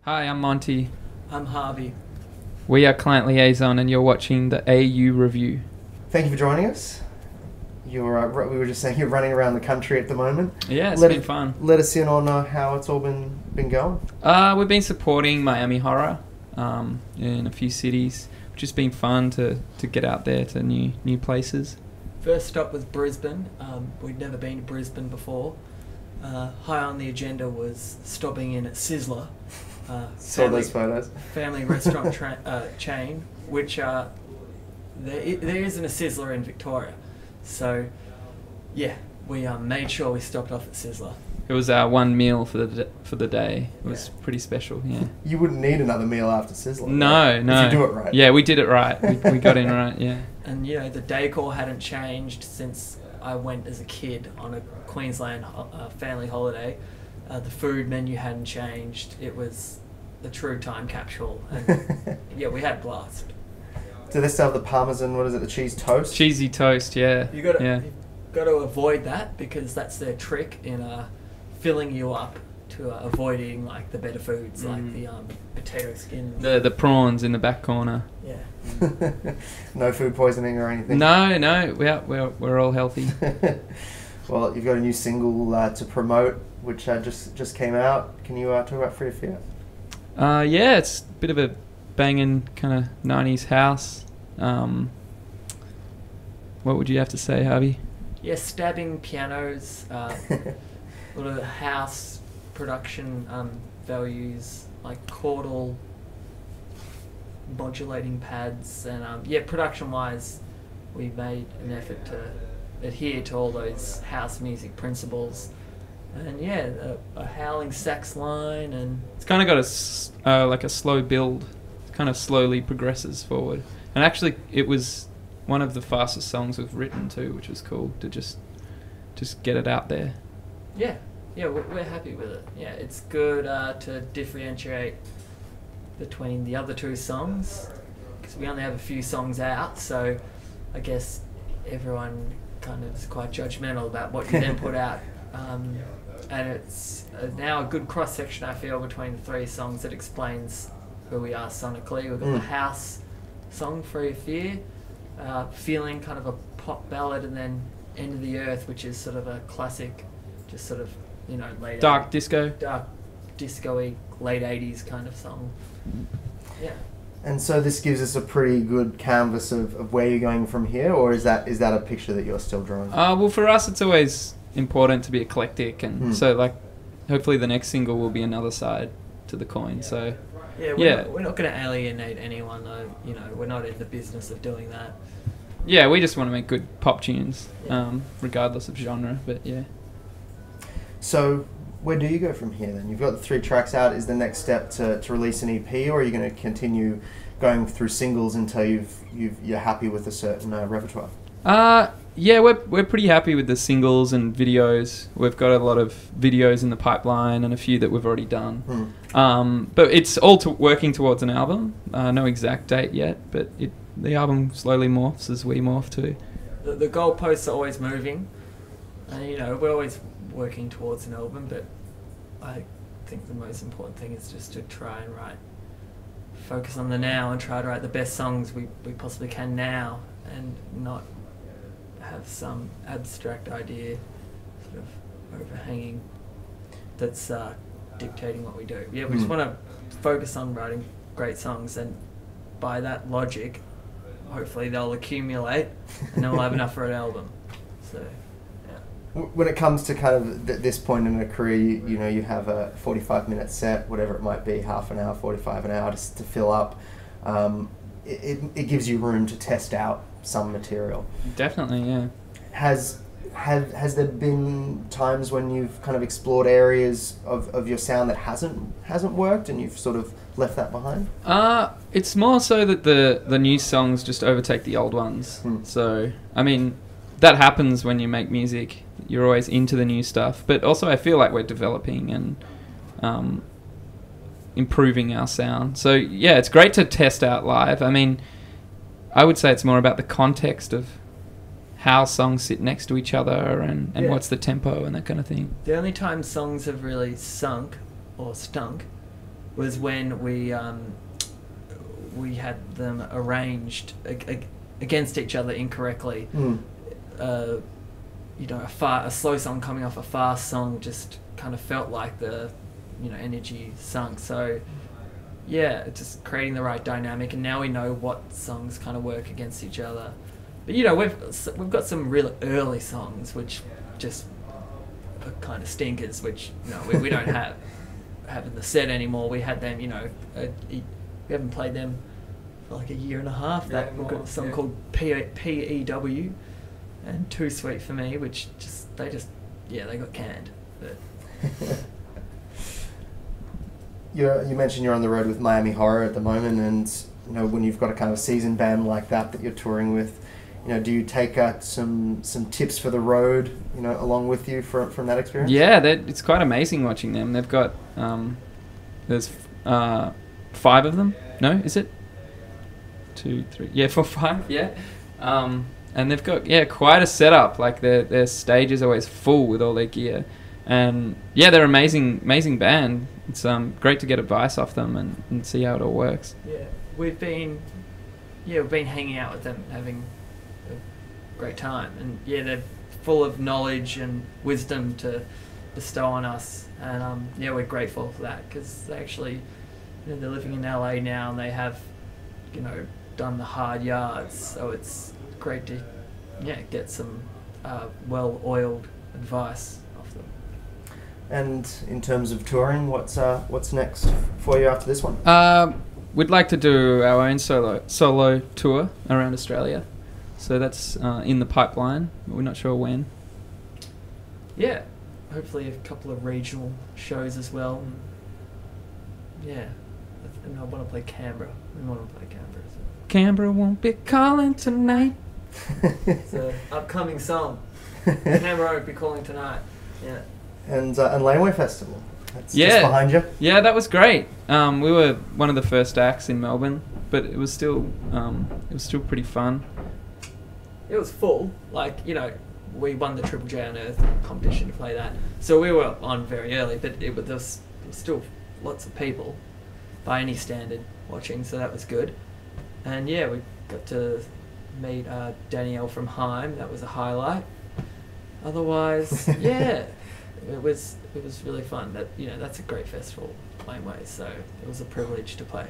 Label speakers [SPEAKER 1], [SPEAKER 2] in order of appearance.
[SPEAKER 1] Hi, I'm Monty.
[SPEAKER 2] I'm Harvey.
[SPEAKER 1] We are Client Liaison and you're watching the AU Review.
[SPEAKER 3] Thank you for joining us. We were just saying you're running around the country at the moment.
[SPEAKER 1] Yeah, it's been fun.
[SPEAKER 3] Let us in on how it's all been going.
[SPEAKER 1] We've been supporting Miami Horror in a few cities, which has been fun to get out there to new places.
[SPEAKER 2] First stop was Brisbane. We'd never been to Brisbane before. High on the agenda was stopping in at Sizzler.
[SPEAKER 3] Saw those photos.
[SPEAKER 2] Family restaurant chain, which there isn't a Sizzler in Victoria. So, yeah, we made sure we stopped off at Sizzler.
[SPEAKER 1] It was our one meal for the day. It was pretty special, yeah.
[SPEAKER 3] You wouldn't need another meal after Sizzler.
[SPEAKER 1] No,
[SPEAKER 3] right?
[SPEAKER 1] no.
[SPEAKER 3] If you do it right.
[SPEAKER 1] Yeah, we did it right. We got in right, yeah.
[SPEAKER 2] And, you know, the decor hadn't changed since I went as a kid on a Queensland family holiday. The food menu hadn't changed. It was the true time capsule. And yeah, we had a blast.
[SPEAKER 3] Do they still have the parmesan, what is it, the cheese toast?
[SPEAKER 1] Cheesy toast, yeah.
[SPEAKER 2] You've got to avoid that because that's their trick in filling you up to avoid eating like the better foods like the potato skin.
[SPEAKER 1] The prawns in the back corner.
[SPEAKER 2] Yeah.
[SPEAKER 3] No food poisoning or anything?
[SPEAKER 1] No, we're all healthy.
[SPEAKER 3] Well, you've got a new single to promote, which just came out. Can you talk about Free to Fear?
[SPEAKER 1] Yeah, it's a bit of a banging kind of 90s house. What would you have to say, Harvey?
[SPEAKER 2] Yeah, stabbing pianos, a lot of house production values, like chordal modulating pads, and production-wise, we made an effort to adhere to all those house music principles. And yeah, a howling sax line, and
[SPEAKER 1] it's kind of got like a slow build. It kind of slowly progresses forward. And actually, it was one of the fastest songs we've written too, which was cool to just get it out there.
[SPEAKER 2] Yeah, we're happy with it. Yeah, it's good to differentiate between the other two songs because we only have a few songs out, so I guess everyone kind of is quite judgmental about what you then put out. And it's now a good cross-section, I feel, between the three songs that explains who we are sonically. We've got the house song, Free of Fear, feeling kind of a pop ballad, and then End of the Earth, which is sort of a classic, just sort of, you know, dark disco-y, late 80s kind of song. Yeah. And
[SPEAKER 3] so this gives us a pretty good canvas of where you're going from here, or is that a picture that you're still drawing?
[SPEAKER 1] Well, for us, it's always important to be eclectic, and so like hopefully the next single will be another side to the coin. So
[SPEAKER 2] we're not going to alienate anyone, though. You know, we're not in the business of doing that.
[SPEAKER 1] Yeah, we just want to make good pop tunes, regardless of genre. But yeah.
[SPEAKER 3] So where do you go from here then? You've got the 3 tracks out. Is the next step to release an EP, or are you going to continue going through singles until you're happy with a certain repertoire?
[SPEAKER 1] Yeah, we're pretty happy with the singles and videos. We've got a lot of videos in the pipeline and a few that we've already done. But it's all working towards an album. No exact date yet, but the album slowly morphs as we morph too.
[SPEAKER 2] The goalposts are always moving, and you know we're always working towards an album. But I think the most important thing is just to try and focus on the now and try to write the best songs we possibly can now, and not have some abstract idea sort of overhanging that's dictating what we do. Yeah, we just want to focus on writing great songs, and by that logic, hopefully they'll accumulate and then we'll have enough for an album. So, yeah.
[SPEAKER 3] When it comes to kind of this point in a career, you have a 45-minute set, whatever it might be, half an hour, 45 an hour to fill up. It gives you room to test out some material.
[SPEAKER 1] Definitely, yeah.
[SPEAKER 3] Has there been times when you've kind of explored areas of your sound that hasn't worked and you've sort of left that behind?
[SPEAKER 1] It's more so that the new songs just overtake the old ones. So, I mean, that happens when you make music. You're always into the new stuff. But also I feel like we're developing and improving our sound. So, yeah, it's great to test out live. I mean, I would say it's more about the context of how songs sit next to each other and what's the tempo and that kind of thing.
[SPEAKER 2] The only time songs have really sunk or stunk was when we had them arranged against each other incorrectly. You know, a slow song coming off a fast song just kind of felt like the, you know, energy sunk. So yeah, just creating the right dynamic, and now we know what songs kind of work against each other. But you know, we've got some real early songs which just are kind of stinkers, which, you know, we don't have in the set anymore. We had them, you know, we haven't played them for like a year and a half. We've got a song called PEW and Too Sweet for Me, which they got canned. But
[SPEAKER 3] you mentioned you're on the road with Miami Horror at the moment, and you know, when you've got a kind of seasoned band like that you're touring with, you know, do you take some tips for the road, you know, along with you from that experience?
[SPEAKER 1] Yeah, it's quite amazing watching them. They've got there's 5 of them. No, is it 2, 3? Yeah, 4, 5. Yeah. And they've got quite a setup. Like their stage is always full with all their gear, and they're amazing band. It's great to get advice off them and see how it all works.
[SPEAKER 2] Yeah, we've been hanging out with them, having a great time, and they're full of knowledge and wisdom to bestow on us, and we're grateful for that, because they actually, you know, they're living in LA now, and they have, you know, done the hard yards, so it's great to get some well-oiled advice off them.
[SPEAKER 3] And in terms of touring, what's next for you after this one?
[SPEAKER 1] We'd like to do our own solo tour around Australia, so that's in the pipeline, but we're not sure when.
[SPEAKER 2] Yeah, hopefully a couple of regional shows as well. And I want to play Canberra.
[SPEAKER 1] Canberra won't be calling tonight.
[SPEAKER 2] It's an upcoming song. Canberra won't be calling tonight. Yeah.
[SPEAKER 3] And Laneway Festival. That's just behind you.
[SPEAKER 1] Yeah, that was great. We were one of the first acts in Melbourne, but it was still pretty fun.
[SPEAKER 2] It was full. Like, you know, we won the Triple J on Earth competition to play that, so we were on very early. But there was still lots of people by any standard watching, so that was good. And we got to meet Danielle from Heim. That was a highlight. Otherwise, it was really fun. That's a great festival, Laneway. So it was a privilege to play.